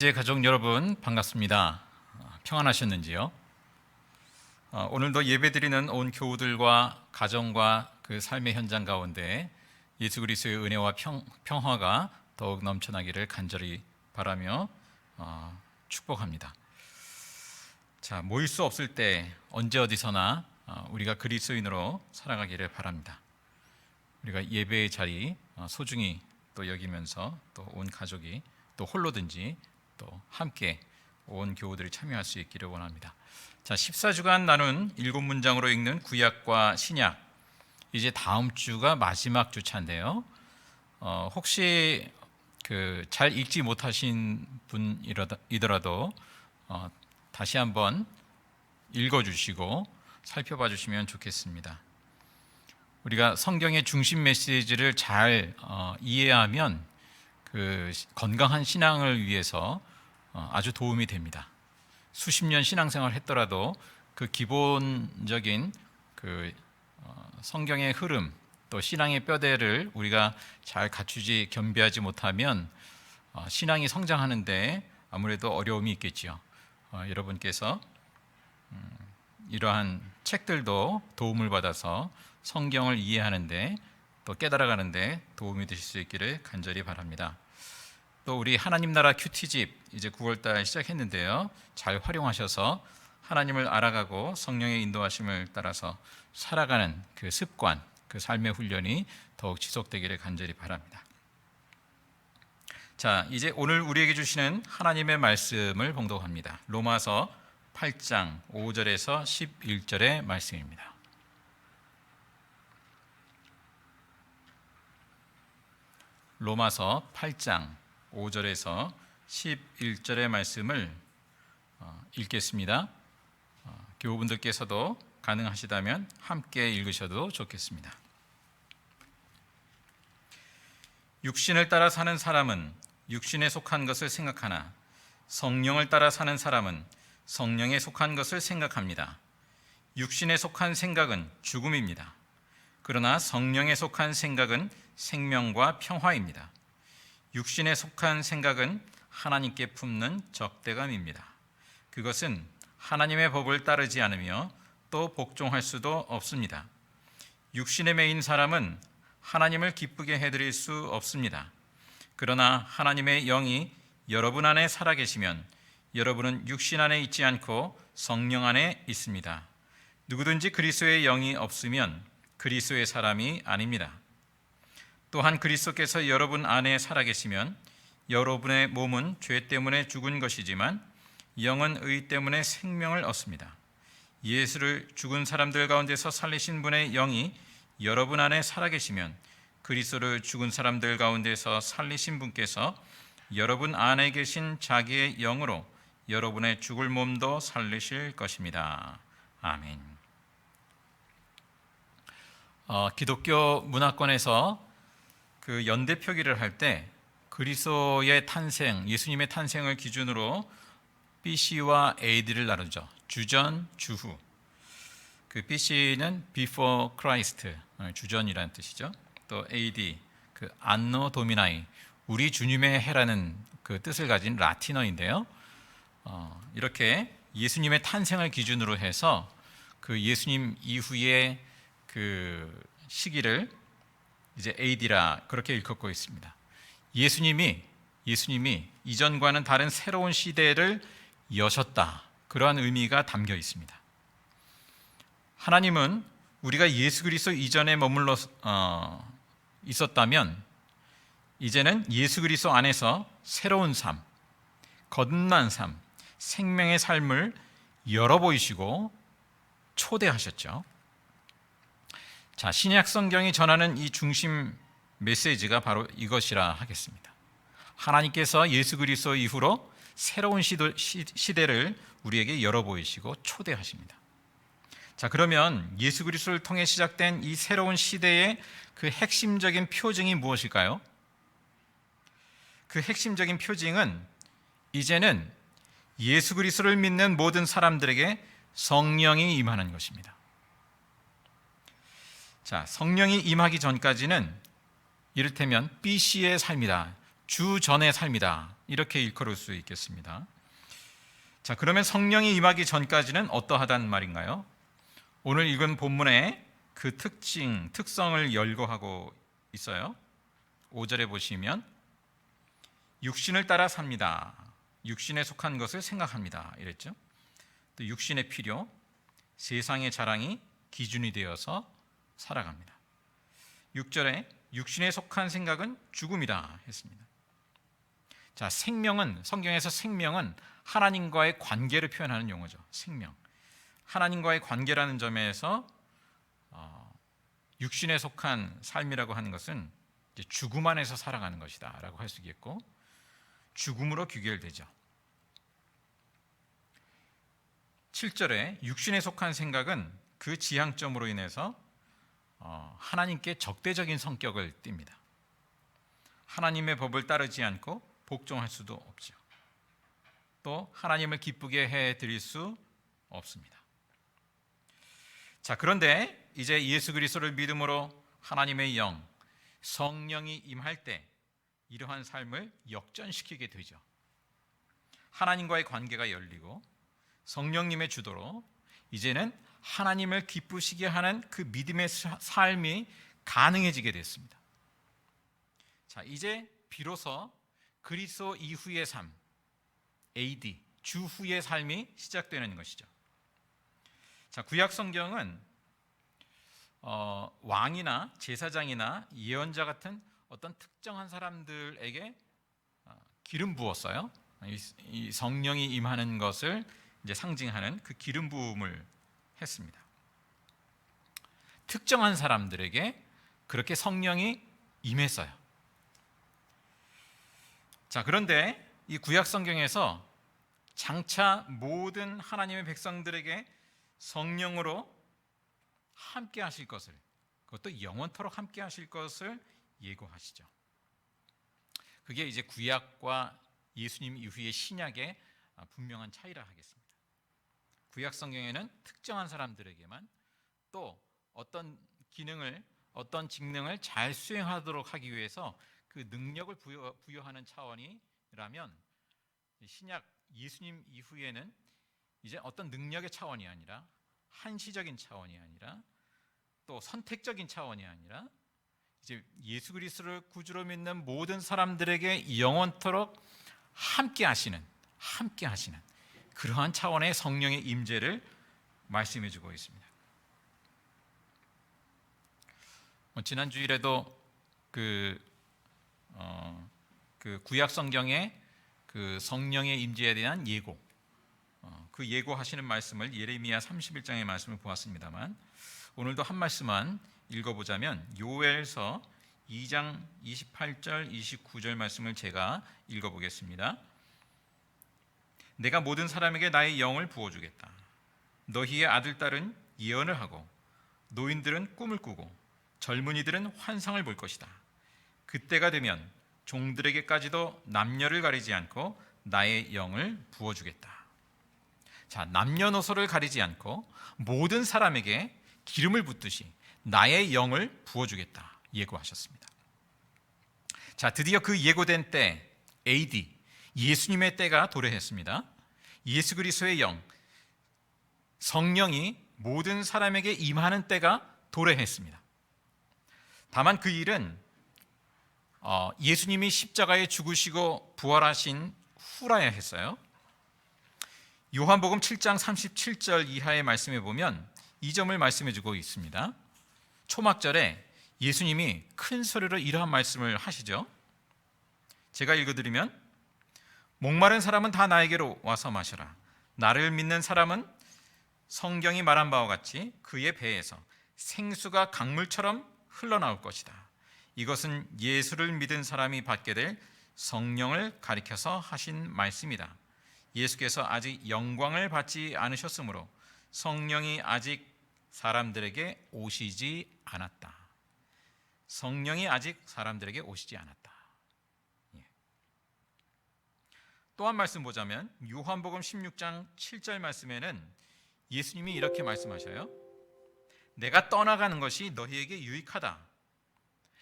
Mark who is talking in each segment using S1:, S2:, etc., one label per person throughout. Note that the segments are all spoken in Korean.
S1: 가족 여러분 반갑습니다. 평안하셨는지요? 오늘도 예배드리는 온 교우들과 가정과 그 삶의 현장 가운데 예수 그리스도의 은혜와 평화가 더욱 넘쳐나기를 간절히 바라며 축복합니다. 자, 모일 수 없을 때 언제 어디서나 우리가 그리스도인으로 살아가기를 바랍니다. 우리가 예배의 자리 소중히 또 여기면서 또 온 가족이 또 홀로든지 또 함께 온 교우들이 참여할 수 있기를 원합니다. 자, 14주간 나눈 7문장으로 읽는 구약과 신약, 이제 다음 주가 마지막 주차인데요. 혹시 잘 읽지 못하신 분이더라도 다시 한번 읽어주시고 살펴봐 주시면 좋겠습니다. 우리가 성경의 중심 메시지를 잘 이해하면 그 건강한 신앙을 위해서 아주 도움이 됩니다. 수십 년 신앙생활을 했더라도 그 기본적인 성경의 흐름 또 신앙의 뼈대를 우리가 잘 갖추지 겸비하지 못하면 신앙이 성장하는데 아무래도 어려움이 있겠지요. 여러분께서 이러한 책들도 도움을 받아서 성경을 이해하는데 또 깨달아가는데 도움이 되실 수 있기를 간절히 바랍니다. 또 우리 하나님 나라 큐티집 이제 9월달 시작했는데요. 잘 활용하셔서 하나님을 알아가고 성령의 인도하심을 따라서 살아가는 그 습관, 그 삶의 훈련이 더욱 지속되기를 간절히 바랍니다. 자, 이제 오늘 우리에게 주시는 하나님의 말씀을 봉독합니다. 로마서 8장 5절에서 11절의 말씀입니다. 로마서 8장 5절에서 11절의 말씀을 읽겠습니다. 교우분들께서도 가능하시다면 함께 읽으셔도 좋겠습니다. 육신을 따라 사는 사람은 육신에 속한 것을 생각하나 성령을 따라 사는 사람은 성령에 속한 것을 생각합니다. 육신에 속한 생각은 죽음입니다. 그러나 성령에 속한 생각은 생명과 평화입니다. 육신에 속한 생각은 하나님께 품는 적대감입니다. 그것은 하나님의 법을 따르지 않으며 또 복종할 수도 없습니다. 육신에 매인 사람은 하나님을 기쁘게 해드릴 수 없습니다. 그러나 하나님의 영이 여러분 안에 살아계시면 여러분은 육신 안에 있지 않고 성령 안에 있습니다. 누구든지 그리스도의 영이 없으면 그리스도의 사람이 아닙니다. 또한 그리스도께서 여러분 안에 살아계시면 여러분의 몸은 죄 때문에 죽은 것이지만 영은 의 때문에 생명을 얻습니다. 예수를 죽은 사람들 가운데서 살리신 분의 영이 여러분 안에 살아계시면 그리스도를 죽은 사람들 가운데서 살리신 분께서 여러분 안에 계신 자기의 영으로 여러분의 죽을 몸도 살리실 것입니다. 아멘. 기독교 문화권에서 그 연대 표기를 할 때 그리스도의 탄생, 예수님의 탄생을 기준으로 BC와 AD를 나누죠. 주전, 주후. 그 BC는 Before Christ, 주전이라는 뜻이죠. 또 AD, 그 안노 도미나이, 우리 주님의 해라는 그 뜻을 가진 라틴어인데요. 이렇게 예수님의 탄생을 기준으로 해서 그 예수님 이후의 그 시기를 이제 AD라 그렇게 일컫고 있습니다. 예수님이 이전과는 다른 새로운 시대를 여셨다. 그러한 의미가 담겨 있습니다. 하나님은 우리가 예수 그리스도 이전에 머물러 있었다면 이제는 예수 그리스도 안에서 새로운 삶, 거듭난 삶, 생명의 삶을 열어 보이시고 초대하셨죠. 자, 신약 성경이 전하는 이 중심 메시지가 바로 이것이라 하겠습니다. 하나님께서 예수 그리스도 이후로 새로운 시대를 우리에게 열어 보이시고 초대하십니다. 자, 그러면 예수 그리스도를 통해 시작된 이 새로운 시대의 그 핵심적인 표징이 무엇일까요? 그 핵심적인 표징은 이제는 예수 그리스도를 믿는 모든 사람들에게 성령이 임하는 것입니다. 자, 성령이 임하기 전까지는 이를테면 BC의 삶이다. 주 전의 삶이다. 이렇게 일컬을 수 있겠습니다. 자, 그러면 성령이 임하기 전까지는 어떠하단 말인가요? 오늘 읽은 본문의 그 특성을 열거하고 있어요. 5절에 보시면 육신을 따라 삽니다. 육신에 속한 것을 생각합니다. 이랬죠. 또 육신의 필요, 세상의 자랑이 기준이 되어서 살아갑니다. 6절에 육신에 속한 생각은 죽음이다 했습니다. 자, 생명은, 성경에서 생명은 하나님과의 관계를 표현하는 용어죠. 생명. 하나님과의 관계라는 점에서 육신에 속한 삶이라고 하는 것은 이제 죽음 안에서 살아가는 것이다 라고 할 수 있겠고, 죽음으로 귀결되죠. 7절에 육신에 속한 생각은 그 지향점으로 인해서 하나님께 적대적인 성격을 띱니다. 하나님의 법을 따르지 않고 복종할 수도 없죠. 또 하나님을 기쁘게 해드릴 수 없습니다. 자, 그런데 이제 예수 그리스도를 믿음으로 하나님의 영, 성령이 임할 때 이러한 삶을 역전시키게 되죠. 하나님과의 관계가 열리고 성령님의 주도로 이제는 하나님을 기쁘시게 하는 그 믿음의 삶이 가능해지게 됐습니다. 자, 이제 비로소 그리스도 이후의 삶, AD, 주 후의 삶이 시작되는 것이죠. 자, 구약 성경은 왕이나 제사장이나 예언자 같은 어떤 특정한 사람들에게 기름 부었어요. 이 성령이 임하는 것을 이제 상징하는 그 기름 부음을 했습니다. 특정한 사람들에게 그렇게 성령이 임했어요. 자, 그런데 이 구약 성경에서 장차 모든 하나님의 백성들에게 성령으로 함께 하실 것을, 그것도 영원토록 함께 하실 것을 예고하시죠. 그게 이제 구약과 예수님 이후의 신약의 분명한 차이라 하겠습니다. 구약 성경에는 특정한 사람들에게만, 또 어떤 기능을, 어떤 직능을 잘 수행하도록 하기 위해서 그 능력을 부여하는 차원이라면, 신약 예수님 이후에는 이제 어떤 능력의 차원이 아니라, 한시적인 차원이 아니라, 또 선택적인 차원이 아니라, 이제 예수 그리스도를 구주로 믿는 모든 사람들에게 영원토록 함께 하시는 그러한 차원의 성령의 임재를 말씀해 주고 있습니다. 지난 주일에도 그 구약 성경의 그 성령의 임재에 대한 예고, 그 예고하시는 말씀을 예레미야 31장의 말씀을 보았습니다만, 오늘도 한 말씀만 읽어보자면 요엘서 2장 28절 29절 말씀을 제가 읽어보겠습니다. 내가 모든 사람에게 나의 영을 부어주겠다. 너희의 아들 딸은 예언을 하고 노인들은 꿈을 꾸고 젊은이들은 환상을 볼 것이다. 그때가 되면 종들에게까지도 남녀를 가리지 않고 나의 영을 부어주겠다. 자, 남녀노소를 가리지 않고 모든 사람에게 기름을 붓듯이 나의 영을 부어주겠다 예고하셨습니다. 자, 드디어 그 예고된 때 AD, 예수님의 때가 도래했습니다. 예수 그리스도의 영, 성령이 모든 사람에게 임하는 때가 도래했습니다. 다만 그 일은 예수님이 십자가에 죽으시고 부활하신 후라야 했어요. 요한복음 7장 37절 이하의 말씀에 보면 이 점을 말씀해 주고 있습니다. 초막절에 예수님이 큰 소리로 이러한 말씀을 하시죠. 제가 읽어드리면, 목마른 사람은 다 나에게로 와서 마셔라. 나를 믿는 사람은 성경이 말한 바와 같이 그의 배에서 생수가 강물처럼 흘러나올 것이다. 이것은 예수를 믿은 사람이 받게 될 성령을 가리켜서 하신 말씀이다. 예수께서 아직 영광을 받지 않으셨으므로 성령이 아직 사람들에게 오시지 않았다. 성령이 아직 사람들에게 오시지 않았다. 또 한 말씀 보자면 요한복음 16장 7절 말씀에는 예수님이 이렇게 말씀하셔요. 내가 떠나가는 것이 너희에게 유익하다.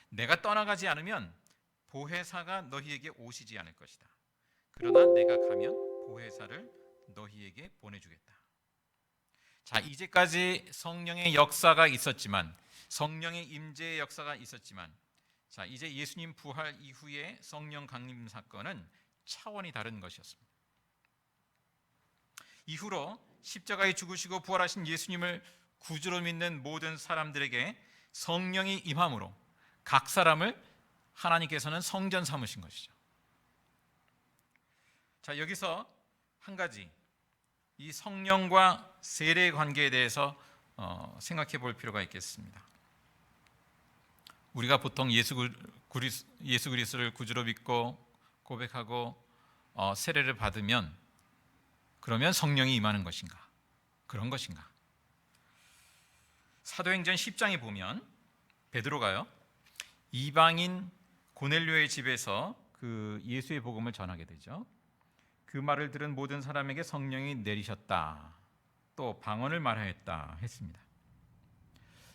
S1: 내가 떠나가지 않으면 보혜사가 너희에게 오시지 않을 것이다. 그러나 내가 가면 보혜사를 너희에게 보내주겠다. 자, 이제까지 성령의 역사가 있었지만, 성령의 임재의 역사가 있었지만, 자, 이제 예수님 부활 이후의 성령 강림 사건은 차원이 다른 것이었습니다. 이후로 십자가에 죽으시고 부활하신 예수님을 구주로 믿는 모든 사람들에게 성령이 임함으로 각 사람을 하나님께서는 성전 삼으신 것이죠. 자, 여기서 한 가지 이 성령과 세례의 관계에 대해서 생각해 볼 필요가 있겠습니다. 우리가 보통 예수 그리스도를 구주로 믿고 고백하고 세례를 받으면 그러면 성령이 임하는 것인가? 그런 것인가? 사도행전 10장에 보면 베드로가요, 이방인 고넬료의 집에서 그 예수의 복음을 전하게 되죠. 그 말을 들은 모든 사람에게 성령이 내리셨다, 또 방언을 말하였다 했습니다.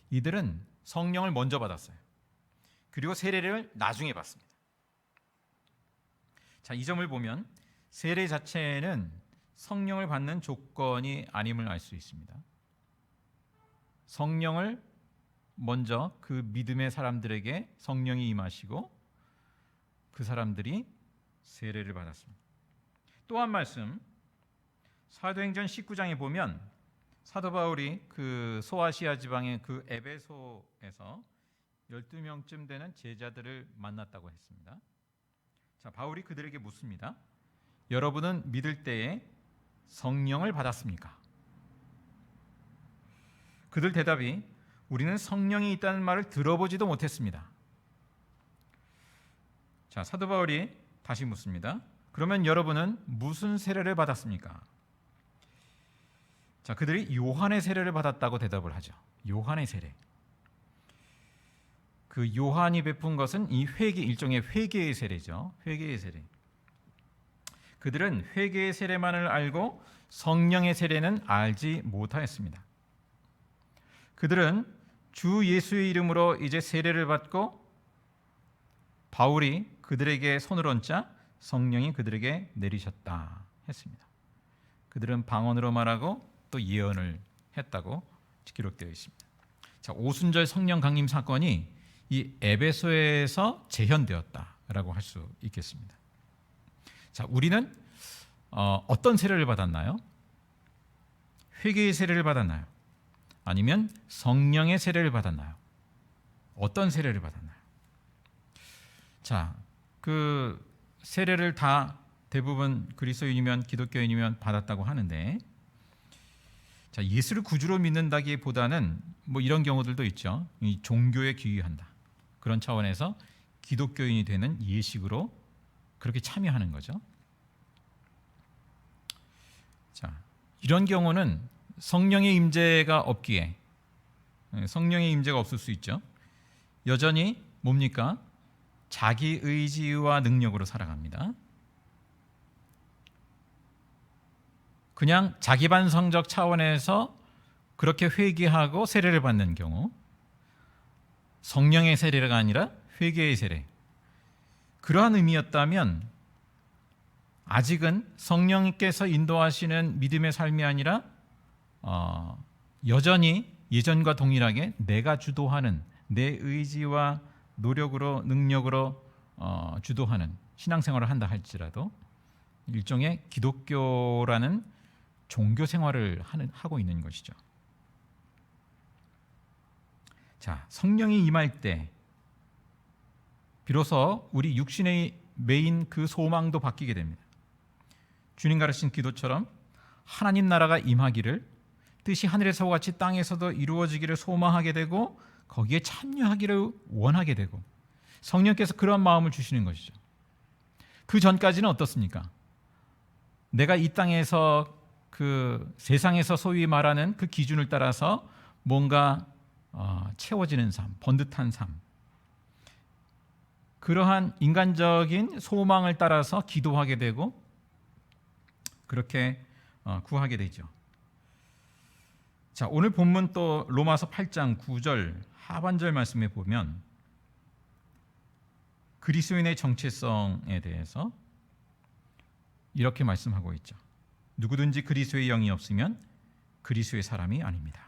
S1: 이들은 성령을 먼저 받았어요. 그리고 세례를 나중에 받습니다. 자, 이 점을 보면 세례 자체는 성령을 받는 조건이 아님을 알 수 있습니다. 성령을 먼저 그 믿음의 사람들에게 성령이 임하시고 그 사람들이 세례를 받았습니다. 또 한 말씀, 사도행전 19장에 보면 사도 바울이 그 소아시아 지방의 그 에베소에서 12명쯤 되는 제자들을 만났다고 했습니다. 자, 바울이 그들에게 묻습니다. 여러분은 믿을 때에 성령을 받았습니까? 그들 대답이 우리는 성령이 있다는 말을 들어보지도 못했습니다. 자, 사도 바울이 다시 묻습니다. 그러면 여러분은 무슨 세례를 받았습니까? 자, 그들이 요한의 세례를 받았다고 대답을 하죠. 요한의 세례. 그 요한이 베푼 것은 이 회개, 일종의 회개의 세례죠. 회개의 세례. 그들은 회개의 세례만을 알고 성령의 세례는 알지 못하였습니다. 그들은 주 예수의 이름으로 이제 세례를 받고 바울이 그들에게 손을 얹자 성령이 그들에게 내리셨다 했습니다. 그들은 방언으로 말하고 또 예언을 했다고 기록되어 있습니다. 자, 오순절 성령 강림 사건이 이 에베소에서 재현되었다라고 할 수 있겠습니다. 자, 우리는 어떤 세례를 받았나요? 회개의 세례를 받았나요? 아니면 성령의 세례를 받았나요? 어떤 세례를 받았나요? 자, 그 세례를 다 대부분 그리스도인이면 기독교인이면 받았다고 하는데, 자, 예수를 구주로 믿는다기보다는 뭐 이런 경우들도 있죠. 이 종교에 귀의한다. 그런 차원에서 기독교인이 되는 예식으로 그렇게 참여하는 거죠. 자, 이런 경우는 성령의 임재가 없기에, 성령의 임재가 없을 수 있죠. 여전히 뭡니까? 자기 의지와 능력으로 살아갑니다. 그냥 자기 반성적 차원에서 그렇게 회개하고 세례를 받는 경우, 성령의 세례가 아니라 회개의 세례, 그러한 의미였다면 아직은 성령께서 인도하시는 믿음의 삶이 아니라 여전히 예전과 동일하게 내가 주도하는, 내 의지와 노력으로, 능력으로 주도하는 신앙생활을 한다 할지라도 일종의 기독교라는 종교 생활을 하고 있는 것이죠. 자, 성령이 임할 때 비로소 우리 육신의 메인 그 소망도 바뀌게 됩니다. 주님 가르친 기도처럼 하나님 나라가 임하기를, 뜻이 하늘에서와 같이 땅에서도 이루어지기를 소망하게 되고 거기에 참여하기를 원하게 되고, 성령께서 그런 마음을 주시는 것이죠. 그 전까지는 어떻습니까? 내가 이 땅에서 그 세상에서 소위 말하는 그 기준을 따라서 뭔가 채워지는 삶, 번듯한 삶, 그러한 인간적인 소망을 따라서 기도하게 되고 그렇게 구하게 되죠. 자, 오늘 본문 또 로마서 8장 9절 하반절 말씀에 보면 그리스도인의 정체성에 대해서 이렇게 말씀하고 있죠. 누구든지 그리스도의 영이 없으면 그리스도의 사람이 아닙니다.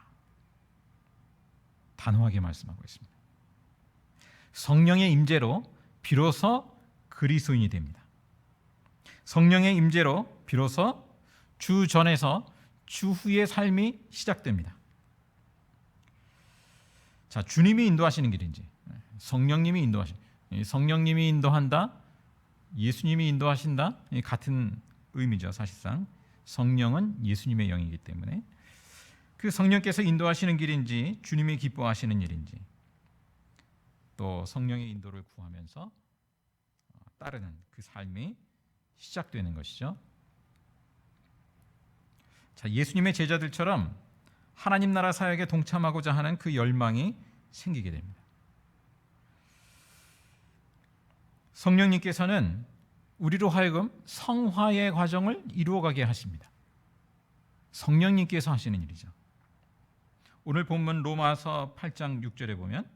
S1: 단호하게 말씀하고 있습니다. 성령의 임재로 비로소 그리스도인이 됩니다. 성령의 임재로 비로소 주 전에서 주 후의 삶이 시작됩니다. 자, 주님이 인도하시는 길인지 성령님이 인도한다, 예수님이 인도하신다, 같은 의미죠. 사실상 성령은 예수님의 영이기 때문에 그 성령께서 인도하시는 길인지 주님이 기뻐하시는 일인지 또 성령의 인도를 구하면서 따르는 그 삶이 시작되는 것이죠. 자, 예수님의 제자들처럼 하나님 나라 사역에 동참하고자 하는 그 열망이 생기게 됩니다. 성령님께서는 우리로 하여금 성화의 과정을 이루어가게 하십니다. 성령님께서 하시는 일이죠. 오늘 본문 로마서 8장 6절에 보면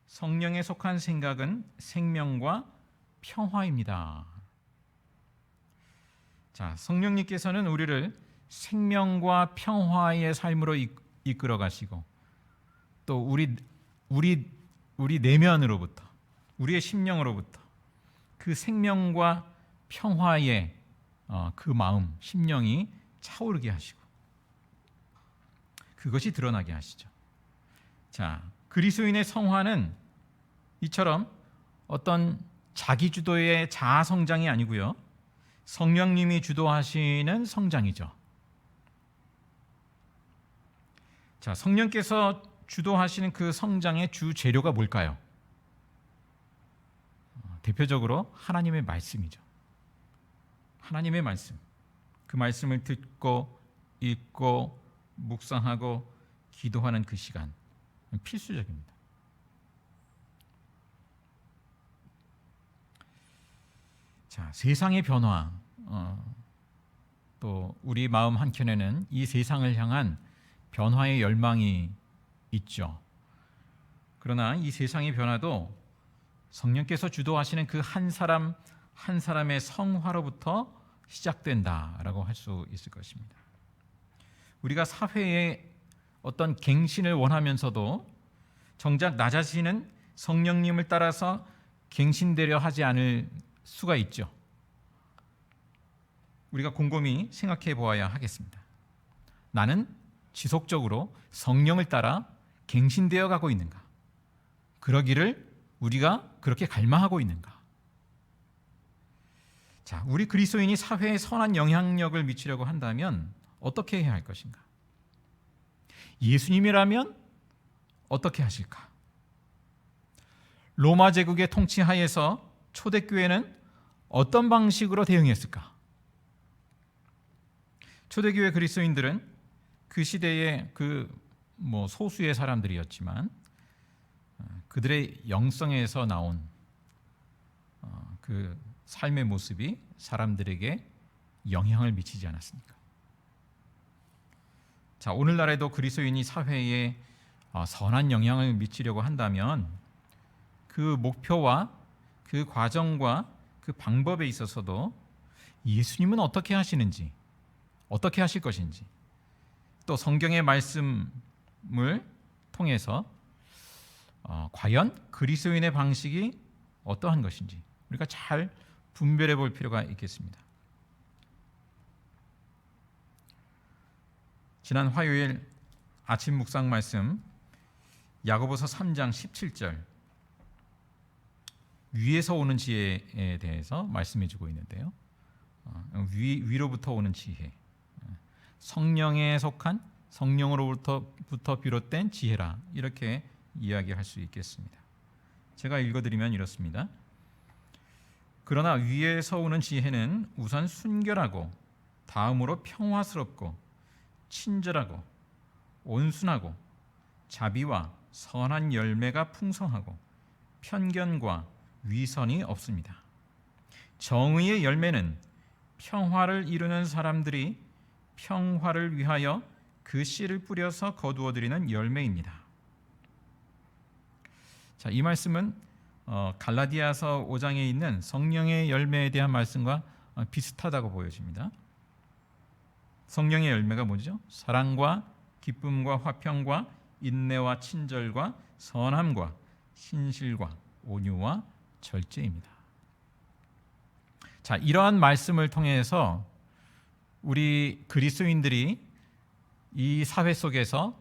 S1: 성령에 속한 생각은 생명과 평화입니다. 자, 성령님께서는 우리를 생명과 평화의 삶으로 이끌어 가시고 또 우리 내면으로부터 우리의 심령으로부터 그 생명과 평화의 그 마음, 심령이 차오르게 하시고 그것이 드러나게 하시죠. 자, 그리스도인의 성화는 이처럼 어떤 자기 주도의 자아 성장이 아니고요. 성령님이 주도하시는 성장이죠. 자, 성령께서 주도하시는 그 성장의 주 재료가 뭘까요? 대표적으로 하나님의 말씀이죠. 하나님의 말씀. 그 말씀을 듣고 읽고 묵상하고 기도하는 그 시간 필수적입니다. 자, 세상의 변화, 또 우리 마음 한켠에는 이 세상을 향한 변화의 열망이 있죠. 그러나 이 세상의 변화도 성령께서 주도하시는 그 한 사람 한 사람의 성화로부터 시작된다라고 할 수 있을 것입니다. 우리가 사회에 어떤 갱신을 원하면서도 정작 나 자신은 성령님을 따라서 갱신되려 하지 않을 수가 있죠. 우리가 곰곰이 생각해 보아야 하겠습니다. 나는 지속적으로 성령을 따라 갱신되어 가고 있는가? 그러기를 우리가 그렇게 갈망하고 있는가? 자, 우리 그리스도인이 사회에 선한 영향력을 미치려고 한다면 어떻게 해야 할 것인가? 예수님이라면 어떻게 하실까? 로마 제국의 통치 하에서 초대교회는 어떤 방식으로 대응했을까? 초대교회 그리스도인들은 그 시대의 소수의 사람들이었지만 그들의 영성에서 나온 그 삶의 모습이 사람들에게 영향을 미치지 않았습니까? 자, 오늘날에도 그리스도인이 사회에 선한 영향을 미치려고 한다면 그 목표와 그 과정과 그 방법에 있어서도 예수님은 어떻게 하시는지, 어떻게 하실 것인지, 또 성경의 말씀을 통해서 과연 그리스도인의 방식이 어떠한 것인지 우리가 잘 분별해 볼 필요가 있겠습니다. 지난 화요일 아침 묵상 말씀 야고보서 3장 17절 위에서 오는 지혜에 대해서 말씀해 주고 있는데요. 위로부터 오는 지혜, 성령에 속한 성령으로부터 비롯된 지혜라, 이렇게 이야기할 수 있겠습니다. 제가 읽어드리면 이렇습니다. 그러나 위에서 오는 지혜는 우선 순결하고 다음으로 평화스럽고 친절하고 온순하고 자비와 선한 열매가 풍성하고 편견과 위선이 없습니다. 정의의 열매는 평화를 이루는 사람들이 평화를 위하여 그 씨를 뿌려서 거두어 드리는 열매입니다. 자, 이 말씀은 갈라디아서 5장에 있는 성령의 열매에 대한 말씀과 비슷하다고 보여집니다. 성령의 열매가 뭐죠? 사랑과 기쁨과 화평과 인내와 친절과 선함과 신실과 온유와 절제입니다. 자, 이러한 말씀을 통해서 우리 그리스도인들이 이 사회 속에서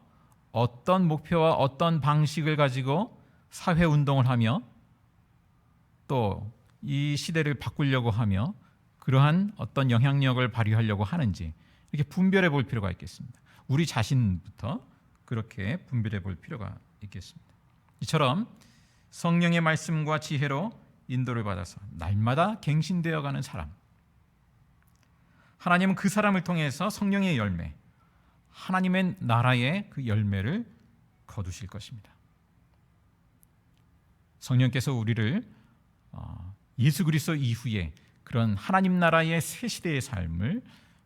S1: 어떤 목표와 어떤 방식을 가지고 사회 운동을 하며 또 이 시대를 바꾸려고 하며 그러한 어떤 영향력을 발휘하려고 하는지 이렇게 분별해 볼 필요가 있겠습니다. 우리 자신부터 그렇게 분별해 볼 필요가 있겠습니다. 이처럼 성령의 말씀과 지혜로 인도를 받아서 날마다 갱신되어 가는 사람, 하나님은 그 사람을 통해서 성령의 열매, 하나님의 나라의 그 열매를 거두실 것입니다. 성령께서 우리를 예수 그리스도 이후에 그런 하나님 나라의 새 시대의 삶을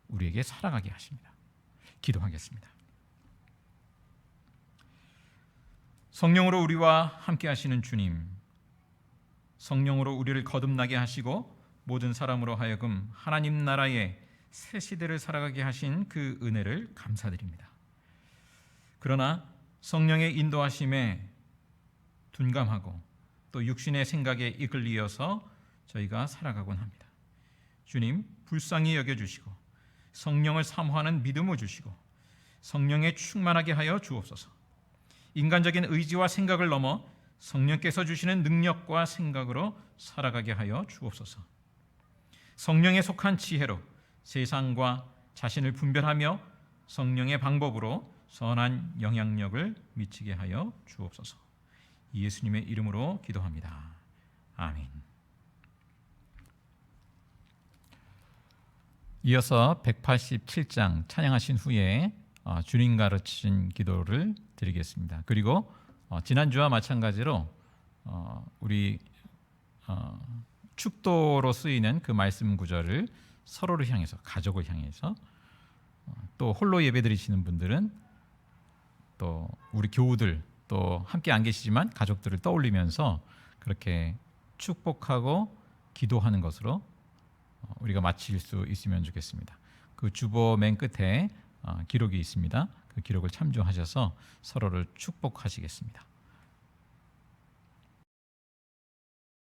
S1: 우리에게 살아가게 하십니다. 기도하겠습니다. 성령으로 우리와 함께 하시는 주님, 성령으로 우리를 거듭나게 하시고 모든 사람으로 하여금 하나님 나라의 새 시대를 살아가게 하신 그 은혜를 감사드립니다. 그러나 성령의 인도하심에 둔감하고 또 육신의 생각에 이끌리어서 저희가 살아가곤 합니다. 주님, 불쌍히 여겨주시고 성령을 사모하는 믿음을 주시고 성령에 충만하게 하여 주옵소서. 인간적인 의지와 생각을 넘어 성령께서 주시는 능력과 생각으로 살아가게 하여 주옵소서. 성령에 속한 지혜로 세상과 자신을 분별하며 성령의 방법으로 선한 영향력을 미치게 하여 주옵소서. 예수님의 이름으로 기도합니다. 아멘. 이어서 187장 찬양하신 후에 주님 가르치신 기도를 드리겠습니다. 그리고 지난주와 마찬가지로 우리 축도로 쓰이는 그 말씀 구절을 서로를 향해서, 가족을 향해서, 또 홀로 예배드리시는 분들은 또 우리 교우들, 또 함께 안 계시지만 가족들을 떠올리면서 그렇게 축복하고 기도하는 것으로 우리가 마칠 수 있으면 좋겠습니다. 그 주보 맨 끝에 기록이 있습니다. 그 기록을 참조하셔서 서로를 축복하시겠습니다.